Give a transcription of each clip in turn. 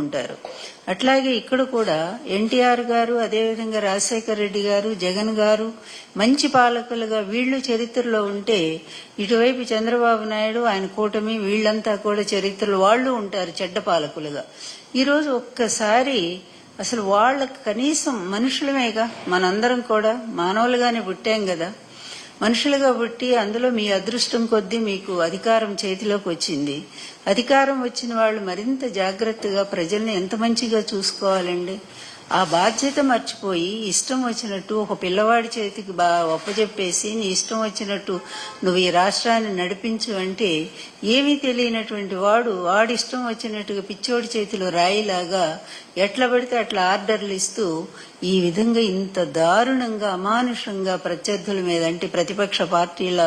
ఉంటారు. అట్లాగే ఇక్కడ కూడా ఎన్టీఆర్ గారు, అదేవిధంగా రాజశేఖర రెడ్డి గారు, జగన్ గారు మంచి పాలకులుగా వీళ్ళు చరిత్రలో ఉంటే, ఇటువైపు చంద్రబాబు నాయుడు, ఆయన కూటమి, వీళ్ళంతా కూడా చరిత్రలో వాళ్ళు ఉంటారు చెడ్డ పాలకులుగా. ఈరోజు ఒక్కసారి అసలు వాళ్ళకి కనీసం మనుషులమేగా, మనందరం కూడా మానవులుగానే పుట్టాం కదా, మనుషులుగా పుట్టి అందులో మీ అదృష్టం కొద్దీ మీకు అధికారం చేతిలోకి వచ్చింది. అధికారం వచ్చిన వాళ్ళు మరింత జాగ్రత్తగా ప్రజల్ని ఎంత మంచిగా చూసుకోవాలండి. ఆ బాధ్యత మర్చిపోయి ఇష్టం వచ్చినట్టు ఒక పిల్లవాడి చేతికి ఒప్పజెప్పేసి నీ ఇష్టం వచ్చినట్టు నువ్వు ఈ రాష్ట్రాన్ని నడిపించు అంటే ఏమీ తెలియనటువంటి వాడి ఇష్టం వచ్చినట్టుగా పిచ్చోడి చేతిలో రాయిలాగా ఎట్లా పడితే అట్లా ఆర్డర్లు ఇస్తూ ఈ విధంగా ఇంత దారుణంగా అమానుషంగా ప్రత్యర్థుల మీద, అంటే ప్రతిపక్ష పార్టీల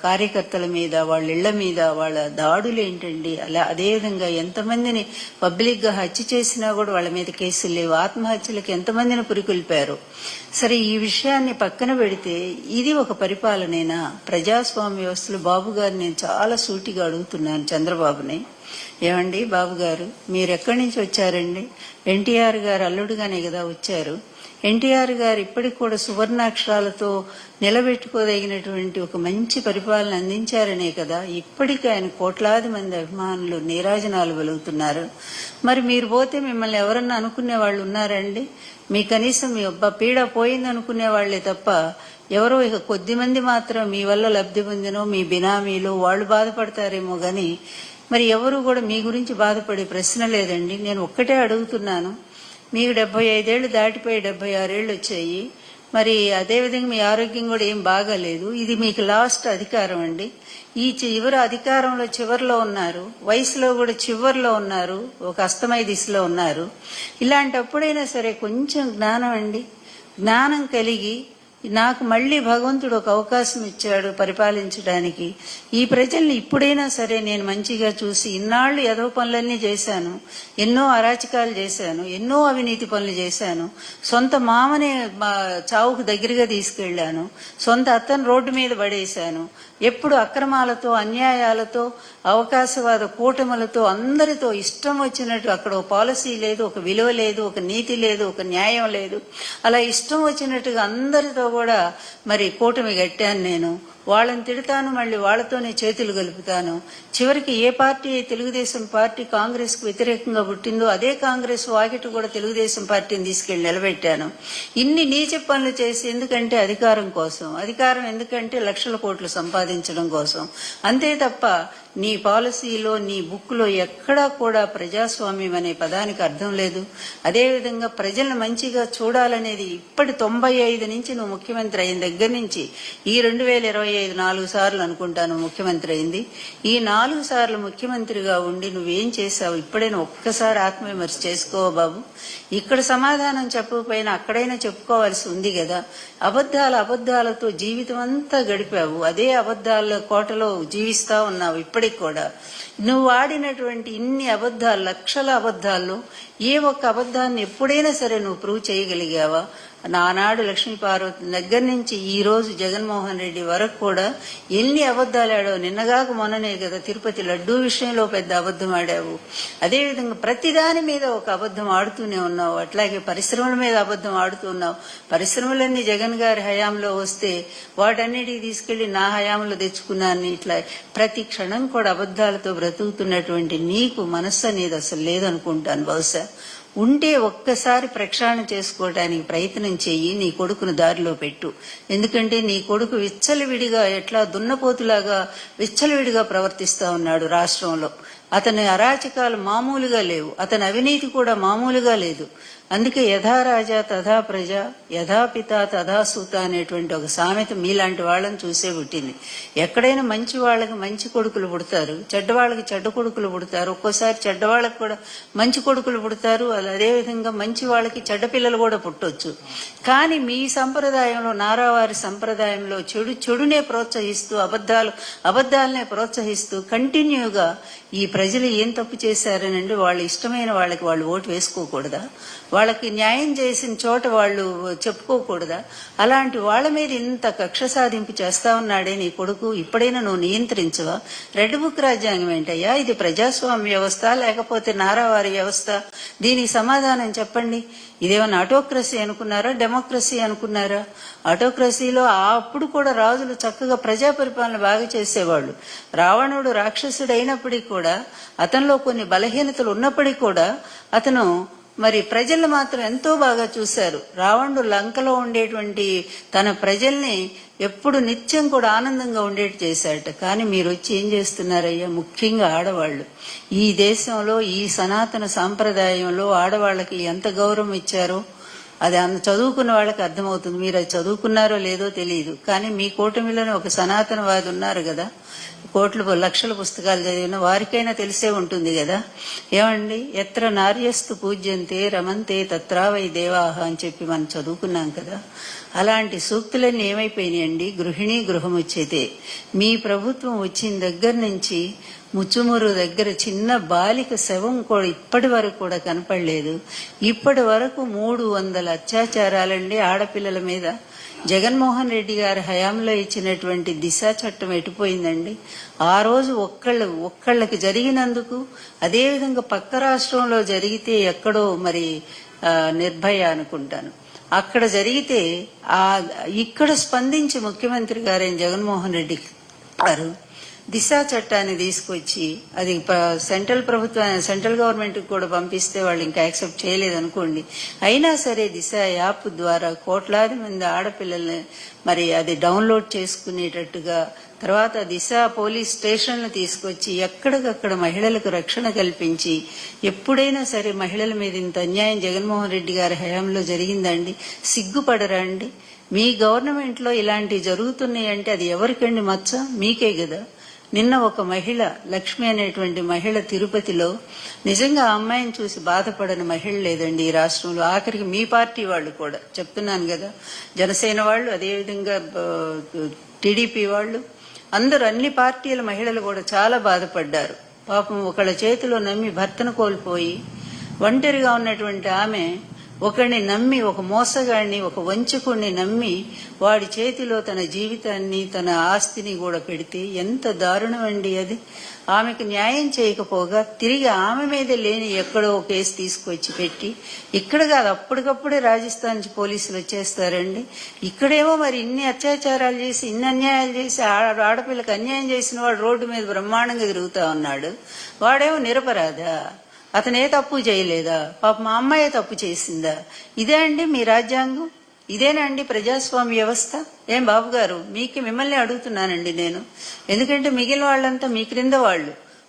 కార్యకర్తల మీద, వాళ్ళ ఇళ్ల మీద వాళ్ళ దాడులు ఏంటండి. అదేవిధంగా ఎంతమందిని పబ్లిక్ గా హత్య చేసినా కూడా వాళ్ళ మీద కేసులు లేవు. ఆత్మహత్యలకు ఎంతమందిని పురికొల్పారు. సరే, ఈ విషయాన్ని పక్కన పెడితే ఇది ఒక పరిపాలనేనా? ప్రజాస్వామ్య వ్యవస్థలో బాబు గారు నేను చాలా సూటిగా అడుగుతున్నాను చంద్రబాబుని, ఏమండి బాబు గారు మీరు ఎక్కడి నుంచి వచ్చారండి? ఎన్టీఆర్ గారు అల్లుడుగానే కదా వచ్చారు. ఎన్టీఆర్ గారు ఇప్పటికి కూడా సువర్ణాక్షరాలతో నిలబెట్టుకోదగినటువంటి ఒక మంచి పరిపాలన అందించారనే కదా ఇప్పటికీ ఆయన కోట్లాది మంది అభిమానులు నీరాజనాలు వెలుగుతున్నారు. మరి మీరు పోతే మిమ్మల్ని ఎవరన్నా అనుకునే వాళ్ళు ఉన్నారండి? మీ కనీసం మీ పీడ పోయింది అనుకునే వాళ్లే తప్ప ఎవరో ఇక కొద్ది మంది మాత్రం మీ వల్ల లబ్ధి పొందినో మీ బినామీలు వాళ్ళు బాధపడతారేమో గాని మరి ఎవరు కూడా మీ గురించి బాధపడే ప్రశ్న లేదండి. నేను ఒక్కటే అడుగుతున్నాను, మీకు 75 ఏళ్లు దాటిపోయి 76 ఏళ్లు వచ్చాయి. మరి అదేవిధంగా మీ ఆరోగ్యం కూడా ఏం బాగాలేదు. ఇది మీకు లాస్ట్ అధికారం అండి. ఈ చివరి అధికారంలో చివరిలో ఉన్నారు, వయసులో కూడా చివరిలో ఉన్నారు, ఒక అస్తమయ దిశలో ఉన్నారు. ఇలాంటప్పుడైనా సరే కొంచెం జ్ఞానం అండి, జ్ఞానం కలిగి నాకు మళ్లీ భగవంతుడు ఒక అవకాశం ఇచ్చాడు పరిపాలించడానికి. ఈ ప్రజల్ని ఇప్పుడైనా సరే నేను మంచిగా చూసి, ఇన్నాళ్లు ఎదవ పనులన్నీ చేశాను, ఎన్నో అరాచకాలు చేశాను, ఎన్నో అవినీతి పనులు చేశాను, సొంత మామనే చావుకు దగ్గరగా తీసుకెళ్లాను, సొంత అత్తను రోడ్డు మీద పడేశాను, ఎప్పుడు అక్రమాలతో, అన్యాయాలతో, అవకాశవాద కూటములతో అందరితో ఇష్టం వచ్చినట్టు, అక్కడ ఒక పాలసీ లేదు, ఒక విలువ లేదు, ఒక నీతి లేదు, ఒక న్యాయం లేదు, అలా ఇష్టం వచ్చినట్టుగా అందరితో కూడా మరి కూటమి కట్టాను. నేను వాళ్ళని తిడతాను, మళ్ళీ వాళ్ళతోనే చేతులు కలుపుతాను. చివరికి ఏ పార్టీ తెలుగుదేశం పార్టీ కాంగ్రెస్ కు వ్యతిరేకంగా పుట్టిందో అదే కాంగ్రెస్ వాకిటి కూడా తెలుగుదేశం పార్టీని తీసుకెళ్లి నిలబెట్టాను. ఇన్ని నీచ పనులు చేసి ఎందుకంటే అధికారం కోసం, అధికారం ఎందుకంటే లక్షల కోట్లు సంపాదించడం కోసం, అంతే తప్ప నీ పాలసీలో నీ బుక్లో ఎక్కడా కూడా ప్రజాస్వామ్యం అనే పదానికి అర్థం లేదు. అదేవిధంగా ప్రజలను మంచిగా చూడాలనేది ఇప్పటి 95 నుంచి నువ్వు ముఖ్యమంత్రి అయిన దగ్గర నుంచి ఈ 2025 4 సార్లు అనుకుంటాను ముఖ్యమంత్రి అయింది. ఈ 4 సార్లు ముఖ్యమంత్రిగా ఉండి నువ్వేం చేశావు? ఇప్పుడైనా ఒక్కసారి ఆత్మవిమర్శ చేసుకోవా బాబు? ఇక్కడ సమాధానం చెప్పకపోయినా అక్కడైనా చెప్పుకోవాల్సి ఉంది కదా. అబద్ధాలతో జీవితం అంతా గడిపావు, అదే అబద్ధాల కోటలో జీవిస్తా ఉన్నావు. ఇప్పటికి కూడా నువ్వు ఆడినటువంటి ఇన్ని అబద్ధాలు, లక్షల అబద్ధాల్లో ఏ ఒక్క అబద్ధాన్ని ఎప్పుడైనా సరే నువ్వు ప్రూవ్ చేయగలిగావా? నానాడు లక్ష్మీపార్వతి దగ్గర నుంచి ఈ రోజు జగన్మోహన్ రెడ్డి వరకు కూడా ఎన్ని అబద్ధాలు ఆడావు. నిన్నగాక మొన్ననే కదా తిరుపతి లడ్డూ విషయంలో పెద్ద అబద్ధం ఆడావు. అదేవిధంగా ప్రతిదాని మీద ఒక అబద్ధం ఆడుతూనే ఉన్నావు. అట్లాగే పరిశ్రమల మీద అబద్ధం ఆడుతున్నావు. పరిశ్రమలన్నీ జగన్ గారి హయాంలో వస్తే వాటన్నిటికి తీసుకెళ్లి నా హయాంలో తెచ్చుకున్నాను. ఇట్లా ప్రతి క్షణం కూడా అబద్ధాలతో బ్రతుకుతున్నటువంటి నీకు మనస్సు అనేది అసలు లేదనుకుంటాను. బహుశా ఉంటే ఒక్కసారి ప్రక్షాళన చేసుకోవడానికి ప్రయత్నం చెయ్యి, నీ కొడుకును దారిలో పెట్టు. ఎందుకంటే నీ కొడుకు విచ్చలవిడిగా ఎట్లా దున్నపోతులాగా విచ్చలవిడిగా ప్రవర్తిస్తా ఉన్నాడు రాష్ట్రంలో. అతని అరాచకాలు మామూలుగా లేవు, అతని అవినీతి కూడా మామూలుగా లేదు. అందుకే యథా రాజా తథా ప్రజ, యథా పిత తథా సూత అనేటువంటి ఒక సామెత మీలాంటి వాళ్ళని చూసే పుట్టింది. ఎక్కడైనా మంచి వాళ్ళకి మంచి కొడుకులు పుడతారు, చెడ్డవాళ్ళకి చెడ్డ కొడుకులు పుడతారు, ఒక్కోసారి చెడ్డవాళ్ళకి కూడా మంచి కొడుకులు పుడతారు, అదేవిధంగా మంచి వాళ్ళకి చెడ్డ పిల్లలు కూడా పుట్టొచ్చు. కానీ మీ సంప్రదాయంలో, నారావారి సంప్రదాయంలో చెడునే ప్రోత్సహిస్తూ, అబద్ధాలనే ప్రోత్సహిస్తూ కంటిన్యూగా ఈ ప్రజలు ఏం తప్పు చేశారనండి, వాళ్ళ ఇష్టమైన వాళ్ళకి వాళ్ళు ఓటు వేసుకోకూడదా? వాళ్ళకి న్యాయం చేసిన చోట వాళ్ళు చెప్పుకోకూడదా? అలాంటి వాళ్ళ మీద ఇంత కక్ష సాధింపు చేస్తా ఉన్నాడే నీ కొడుకు, ఇప్పుడైనా నువ్వు నియంత్రించవా? రెడ్ బుక్ రాజ్యాంగం ఏంటయ్యా? ఇది ప్రజాస్వామ్య వ్యవస్థ లేకపోతే నారావారి వ్యవస్థ? దీనికి సమాధానం చెప్పండి. ఇదేమన్నా ఆటోక్రసీ అనుకున్నారా, డెమోక్రసీ అనుకున్నారా? ఆటోక్రసీలో అప్పుడు కూడా రాజులు చక్కగా ప్రజా పరిపాలన బాగా చేసేవాళ్ళు. రావణుడు రాక్షసుడు అయినప్పటికీ కూడా, అతనిలో కొన్ని బలహీనతలు ఉన్నప్పటికీ కూడా అతను మరి ప్రజలు మాత్రం ఎంతో బాగా చూశారు. రావణుడు లంకలో ఉండేటువంటి తన ప్రజల్ని ఎప్పుడు నిత్యం కూడా ఆనందంగా ఉండేట్టు చేశాడట. కానీ మీరు వచ్చి ఏం చేస్తున్నారయ్యా? ముఖ్యంగా ఆడవాళ్ళు ఈ దేశంలో ఈ సనాతన సాంప్రదాయంలో ఆడవాళ్ళకి ఎంత గౌరవం ఇచ్చారో అది చదువుకున్న వాళ్ళకి అర్థమవుతుంది. మీరు అది చదువుకున్నారో లేదో తెలియదు. కానీ మీ కూటమిలోనే ఒక సనాతనవాది ఉన్నారు కదా, లక్షల పుస్తకాలు చదివిన వారికైనా తెలిసే ఉంటుంది కదా. ఏమండి, ఎత్ర నార్యస్తు పూజ్యంతే రమంతే తత్రావై దేవాహ అని చెప్పి మనం చదువుకున్నాం కదా. అలాంటి సూక్తులన్నీ ఏమైపోయినాయండి? గృహిణీ గృహముచ్యతే. మీ ప్రభుత్వం వచ్చిన దగ్గర నుంచి ముచ్చుమురు దగ్గర చిన్న బాలిక శవం కూడా ఇప్పటి వరకు కూడా కనపడలేదు. ఇప్పటి వరకు 300 అత్యాచారాలండి ఆడపిల్లల మీద. జగన్మోహన్ రెడ్డి గారి హయాంలో ఇచ్చినటువంటి దిశ చట్టం ఎటుపోయిందండి? ఆ రోజు ఒక్కళ్ళకి జరిగినందుకు, అదేవిధంగా పక్క రాష్ట్రంలో జరిగితే ఎక్కడో మరి నిర్భయ అనుకుంటాను, అక్కడ జరిగితే ఇక్కడ స్పందించి ముఖ్యమంత్రి గారైన జగన్మోహన్ రెడ్డి గారు దిశా చట్టాన్ని తీసుకొచ్చి అది సెంట్రల్ గవర్నమెంట్ కూడా పంపిస్తే వాళ్ళు ఇంకా యాక్సెప్ట్ చేయలేదు అనుకోండి. అయినా సరే దిశ యాప్ ద్వారా కోట్లాది మంది ఆడపిల్లల్ని మరి అది డౌన్లోడ్ చేసుకునేటట్టుగా, తర్వాత దిశ పోలీస్ స్టేషన్లు తీసుకొచ్చి ఎక్కడికక్కడ మహిళలకు రక్షణ కల్పించి, ఎప్పుడైనా సరే మహిళల మీద ఇంత అన్యాయం జగన్మోహన్ రెడ్డి గారి హయాంలో జరిగిందండి? సిగ్గుపడరా అండి? మీ గవర్నమెంట్ లో ఇలాంటివి జరుగుతున్నాయంటే అది ఎవరికండి మచ్చ? మీకే కదా. నిన్న ఒక మహిళ, లక్ష్మి అనేటువంటి మహిళ, తిరుపతిలో నిజంగా ఆ అమ్మాయిని చూసి బాధపడని మహిళ లేదండి ఈ రాష్ట్రంలో. ఆఖరికి మీ పార్టీ వాళ్ళు కూడా, చెప్తున్నాను కదా, జనసేన వాళ్ళు, అదేవిధంగా టీడీపీ వాళ్ళు, అందరూ అన్ని పార్టీల మహిళలు కూడా చాలా బాధపడ్డారు. పాపం ఒకళ్ళ చేతిలో నమ్మి భర్తను కోల్పోయి ఒంటరిగా ఉన్నటువంటి ఆమె ఒకరిని నమ్మి, ఒక మోసగాడిని, ఒక వంచకుడిని నమ్మి వాడి చేతిలో తన జీవితాన్ని, తన ఆస్తిని కూడా పెడితే ఎంత దారుణం అండి అది. ఆమెకు న్యాయం చేయకపోగా తిరిగి ఆమె మీద లేని ఎక్కడో కేసు తీసుకొచ్చి పెట్టి, ఇక్కడ కాదు అప్పటికప్పుడే రాజస్థాన్ నుంచి పోలీసులు వచ్చేస్తారండి. ఇక్కడేమో మరి ఇన్ని అత్యాచారాలు చేసి, ఇన్ని అన్యాయాలు చేసి, ఆడపిల్లకి అన్యాయం చేసిన వాడు రోడ్డు మీద బ్రహ్మాండంగా తిరుగుతా ఉన్నాడు. వాడేమో నిరపరాధా? అతనే తప్పు చేయలేదా? పాప మా అమ్మాయే తప్పు చేసిందా? ఇదే అండి మీ రాజ్యాంగం? ఇదేనా అండి ప్రజాస్వామ్య వ్యవస్థ? ఏం బాబు గారు, మిమ్మల్ని అడుగుతున్నానండి నేను. ఎందుకంటే మిగిలిన వాళ్ళంతా మీ క్రింద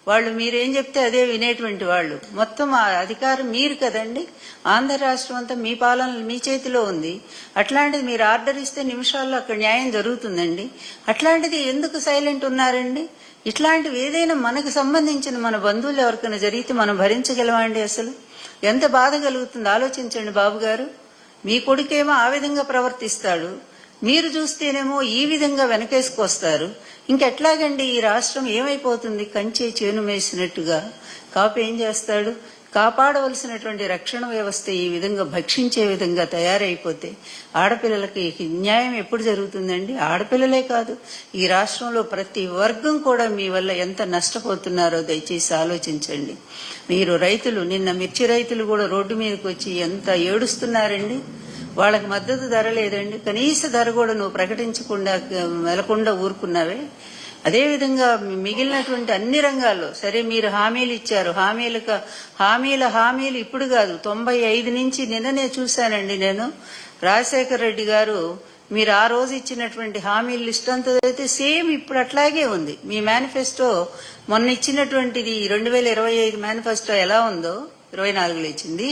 వాళ్ళు మీరేం చెప్తే అదే వినేటువంటి వాళ్ళు. మొత్తం ఆ అధికారం మీరు కదండి. ఆంధ్ర రాష్ట్రం అంతా మీ పాలన మీ చేతిలో ఉంది. అట్లాంటిది మీరు ఆర్డర్ ఇస్తే నిమిషాల్లో అక్కడ న్యాయం జరుగుతుందండి. అట్లాంటిది ఎందుకు సైలెంట్ ఉన్నారండి? ఇట్లాంటివి ఏదైనా మనకు సంబంధించిన మన బంధువులు ఎవరికైనా జరిగితే మనం భరించగలమండి? అసలు ఎంత బాధ కలుగుతుంది ఆలోచించండి బాబు గారు. మీ కొడుకేమో ఆ విధంగా ప్రవర్తిస్తాడు, మీరు చూస్తేనేమో ఈ విధంగా వెనకేసుకొస్తారు. ఇంకెట్లాగండి ఈ రాష్ట్రం ఏమైపోతుంది? కంచే చేను వేసినట్టుగా. కాపు ఏం చేస్తాడు? కాపాడవలసినటువంటి రక్షణ వ్యవస్థ ఈ విధంగా భక్షించే విధంగా తయారైపోతే ఆడపిల్లలకి న్యాయం ఎప్పుడు జరుగుతుందండి? ఆడపిల్లలే కాదు, ఈ రాష్ట్రంలో ప్రతి వర్గం కూడా మీ వల్ల ఎంత నష్టపోతున్నారో దయచేసి ఆలోచించండి. మీరు రైతులు, నిన్న మిర్చి రైతులు కూడా రోడ్డు మీదకి వచ్చి ఎంత ఏడుస్తున్నారండి. వాళ్ళకి మద్దతు ధర లేదండి. కనీస ధర కూడా నువ్వు ప్రకటించకుండా వెళ్లకుండా ఊరుకున్నావే. అదేవిధంగా మిగిలినటువంటి అన్ని రంగాల్లో సరే మీరు హామీలు ఇచ్చారు. హామీలు ఇప్పుడు కాదు, 95 నుంచి నిన్ననే చూశానండి నేను. రాజశేఖర రెడ్డి గారు మీరు ఆ రోజు ఇచ్చినటువంటి హామీల లిస్ట్ అంతా అయితే సేమ్ ఇప్పుడు అట్లాగే ఉంది. మీ మేనిఫెస్టో మొన్న ఇచ్చినటువంటిది 2025 మేనిఫెస్టో ఎలా ఉందో 24లో ఇచ్చింది,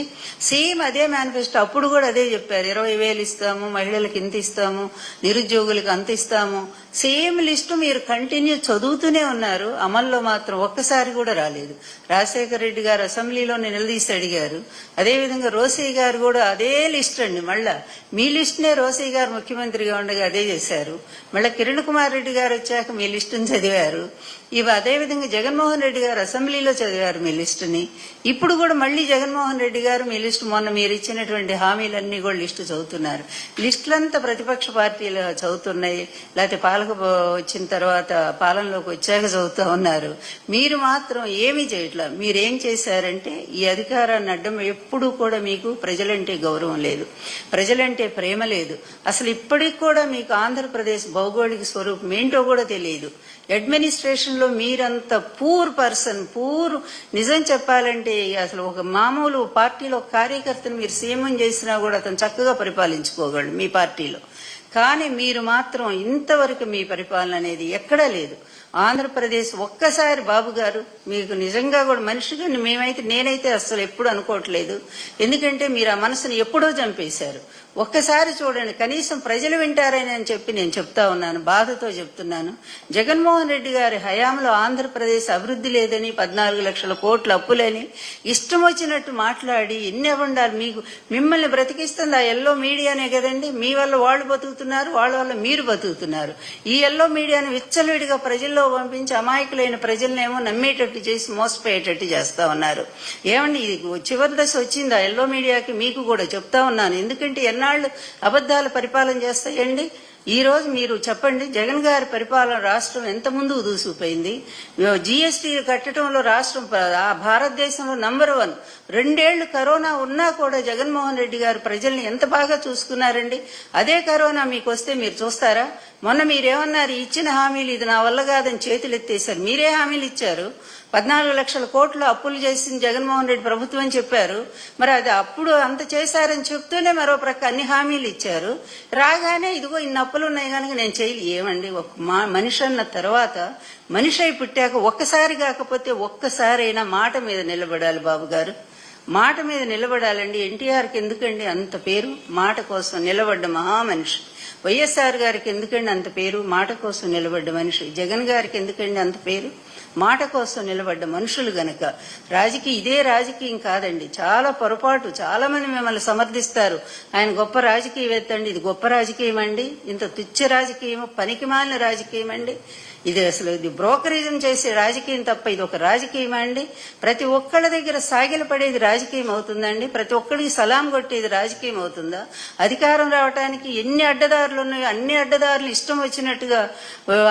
సేమ్ అదే మేనిఫెస్టో. అప్పుడు కూడా అదే చెప్పారు, 20,000 ఇస్తాము, మహిళలకు ఇంత ఇస్తాము, నిరుద్యోగులకు అంత ఇస్తాము. సేమ్ లిస్టు మీరు కంటిన్యూ చదువుతూనే ఉన్నారు. అమల్లో మాత్రం ఒక్కసారి కూడా రాలేదు. రాజశేఖర రెడ్డి గారు అసెంబ్లీలో నిలదీసి అడిగారు. అదేవిధంగా రోసయ్య గారు కూడా అదే లిస్ట్ అండి. మళ్ళా మీ లిస్టునే రోసయ్య గారు ముఖ్యమంత్రిగా ఉండగా అదే చేశారు. మళ్ళీ కిరణ్ కుమార్ రెడ్డి గారు వచ్చాక మీ లిస్టును చదివారు. ఇవి అదేవిధంగా జగన్మోహన్ రెడ్డి గారు అసెంబ్లీలో చదివారు మీ లిస్టుని. ఇప్పుడు కూడా మళ్ళీ జగన్మోహన్ రెడ్డి గారు మీ లిస్టు మొన్న మీరు ఇచ్చినటువంటి హామీలన్నీ కూడా లిస్టు చదువుతున్నారు. లిస్టులంతా ప్రతిపక్ష పార్టీలు చదువుతున్నాయి, లేకపోతే వచ్చిన తర్వాత పాలనలోకి వచ్చాక చదువుతూ ఉన్నారు. మీరు మాత్రం ఏమీ చేయట్లా. మీరేం చేశారంటే ఈ అధికారాన్ని అడ్డం ఎప్పుడూ కూడా మీకు ప్రజలంటే గౌరవం లేదు, ప్రజలంటే ప్రేమ లేదు. అసలు ఇప్పటికి కూడా మీకు ఆంధ్రప్రదేశ్ భౌగోళిక స్వరూపం ఏంటో కూడా తెలియదు. అడ్మినిస్ట్రేషన్ లో మీరంత పూర్ పర్సన్, నిజం చెప్పాలంటే అసలు ఒక మామూలు పార్టీలో కార్యకర్తను మీరు సీఎం చేసినా కూడా అతను చక్కగా పరిపాలించుకోగలడు మీ పార్టీలో. కానీ మీరు మాత్రం ఇంతవరకు మీ పరిపాలన అనేది ఎక్కడా లేదు. ఆంధ్రప్రదేశ్ ఒక్కసారి బాబు గారు మీకు నిజంగా కూడా మనిషిగా నేనైతే అసలు ఎప్పుడు అనుకోవట్లేదు. ఎందుకంటే మీరు ఆ మనసుని ఎప్పుడో చంపేశారు. ఒక్కసారి చూడండి, కనీసం ప్రజలు వింటారని అని చెప్పి నేను చెప్తా ఉన్నాను, బాధతో చెప్తున్నాను. జగన్మోహన్ రెడ్డి గారి హయాంలో ఆంధ్రప్రదేశ్ అభివృద్ధి లేదని, 14 లక్షల కోట్ల అప్పులని ఇష్టం వచ్చినట్టు మాట్లాడి ఎన్ని అవ్వండాలి. మిమ్మల్ని బ్రతికిస్తుంది ఆ ఎల్లో మీడియానే కదండి. మీ వల్ల వాళ్ళు బతుకుతున్నారు, వాళ్ళ వల్ల మీరు బతుకుతున్నారు. ఈ ఎల్లో మీడియాను విచ్చలవిడిగా ప్రజల్లో పంపించి అమాయకులైన ప్రజలనేమో నమ్మేటట్టు చేసి మోసపోయేటట్టు చేస్తా ఉన్నారు. ఏమండి, ఇది చివరి దశ వచ్చింది ఆ ఎల్లో మీడియాకి. మీకు కూడా చెప్తా ఉన్నాను, ఎందుకంటే ఎన్నాళ్ళు అబద్ధాలు పరిపాలన చేస్తాయండి. ఈ రోజు మీరు చెప్పండి, జగన్ గారి పరిపాలన రాష్ట్రం ఎంత ముందుకు దూసుకుపోయింది. జీఎస్టీ కట్టడంలో రాష్ట్రం భారతదేశంలో #1. 2 ఏళ్లు కరోనా ఉన్నా కూడా జగన్మోహన్ రెడ్డి గారు ప్రజల్ని ఎంత బాగా చూసుకున్నారండి. అదే కరోనా మీకు వస్తే మీరు చూస్తారా? మొన్న మీరేమన్నారు, ఇచ్చిన హామీలు ఇది నా వల్ల కాదని చేతులు ఎత్తేశారు. మీరే హామీలు ఇచ్చారు? 14 లక్షల కోట్లు అప్పులు చేసింది జగన్మోహన్ రెడ్డి ప్రభుత్వం అని చెప్పారు. మరి అది అప్పుడు అంత చేశారని చెప్తూనే మరో ప్రక్క అన్ని హామీలు ఇచ్చారు. రాగానే ఇదిగో ఇన్ని అప్పులు ఉన్నాయి కనుక నేను చేయలేదు. ఏమండి, ఒక మనిషి అన్న తర్వాత మనిషి అయి పుట్టాక ఒక్కసారి కాకపోతే ఒక్కసారైనా మాట మీద నిలబడాలి బాబు గారు. మాట మీద నిలబడాలండి. ఎన్టీఆర్కి ఎందుకండి అంత పేరు? మాట కోసం నిలబడ్డ మహామనిషి. వైఎస్ఆర్ గారికి ఎందుకండి అంత పేరు? మాట కోసం నిలబడ్డ మనిషి. జగన్ గారికి ఎందుకండి అంత పేరు? మాట కోసం నిలబడ్డ మనుషులు గనక. ఇదే రాజకీయం కాదండి, చాలా పొరపాటు. చాలా మంది మిమ్మల్ని సమర్థిస్తారు, ఆయన గొప్ప రాజకీయవేత్త అండి. ఇది గొప్ప రాజకీయం అండి? ఇంత తుచ్చ రాజకీయం, పనికిమాలిన రాజకీయం అండి ఇది. అసలు ఇది బ్రోకరిజం చేసే రాజకీయం తప్ప ఇది ఒక రాజకీయం అండి? ప్రతి ఒక్కళ్ళ దగ్గర సాగిల పడేది రాజకీయం అవుతుందండి? ప్రతి ఒక్కడికి సలాం కొట్టేది రాజకీయం అవుతుందా? అధికారం రావడానికి ఎన్ని అడ్డదారులు ఉన్నాయో అన్ని అడ్డదారులు ఇష్టం వచ్చినట్టుగా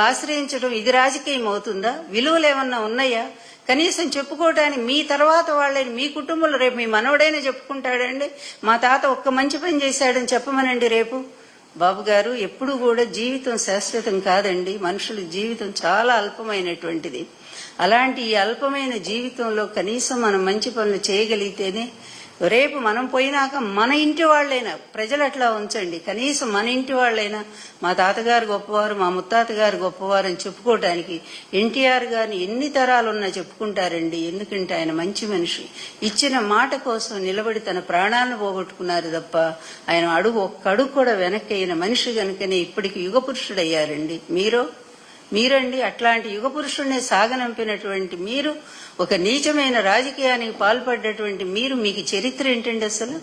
ఆశ్రయించడం ఇది రాజకీయం అవుతుందా? విలువలు ఏమన్నా ఉన్నాయా? కనీసం చెప్పుకోవటానికి మీ తర్వాత వాళ్ళని, మీ కుటుంబంలో రేపు మీ మనవడైనా చెప్పుకుంటాడండి, మా తాత ఒక్క మంచి పని చేశాడని చెప్పమనండి రేపు. బాబు గారు, ఎప్పుడు కూడా జీవితం శాశ్వతం కాదండి. మనుషుల జీవితం చాలా అల్పమైనటువంటిది. అలాంటి ఈ అల్పమైన జీవితంలో కనీసం మనం మంచి పనులు చేయగలిగితేనే రేపు మనం పోయినాక మన ఇంటి వాళ్ళైనా, ప్రజలు అట్లా ఉంచండి, కనీసం మన ఇంటి వాళ్ళైనా మా తాతగారు గొప్పవారు, మా ముత్తాతగారు గొప్పవారు అని చెప్పుకోవటానికి ఎన్టీఆర్ గారిని ఎన్ని తరాలున్నా చెప్పుకుంటారండి. ఎందుకంటే ఆయన మంచి మనిషి. ఇచ్చిన మాట కోసం నిలబడి తన ప్రాణాలను పోగొట్టుకున్నారు తప్ప ఆయన ఒక్క అడుగు కూడా వెనక్కి అయిన మనిషి కనుకనే ఇప్పటికి యుగ పురుషుడయ్యారండి. మీరండి అట్లాంటి యుగ పురుషుడిని సాగనంపినటువంటి మీరు, ఒక నీచమైన రాజకీయానికి పాల్పడ్డటువంటి మీరు, మీకు చరిత్ర ఏంటండి అసలు?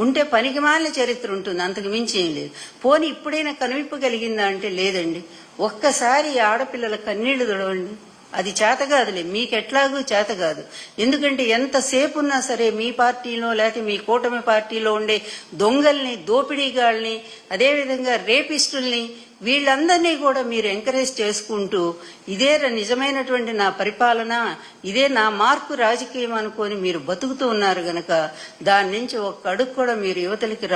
ఉంటే పనికిమాలిన చరిత్ర ఉంటుంది, అంతకు మించి ఏం లేదు. పోనీ ఇప్పుడైనా కనువిప్పు కలిగిందా అంటే లేదండి. ఒక్కసారి ఆడపిల్లల కన్నీళ్లు తుడవండి. అది చేత కాదులే, మీకెట్లాగూ చేత కాదు. ఎందుకంటే ఎంతసేపు ఉన్నా సరే మీ పార్టీలో లేకపోతే మీ కూటమి పార్టీలో ఉండే దొంగల్ని, దోపిడీగాళ్ళని, అదేవిధంగా రేపిస్టుల్ని, వీళ్ళందరినీ కూడా మీరు ఎంకరేజ్ చేసుకుంటూ ఇదే నిజమైనటువంటి నా పరిపాలన, ఇదే నా మార్పు రాజకీయం అనుకొని మీరు బతుకుతూ ఉన్నారు గనక దాని నుంచి ఒక్క అడుగు కూడా మీరు యువతలకి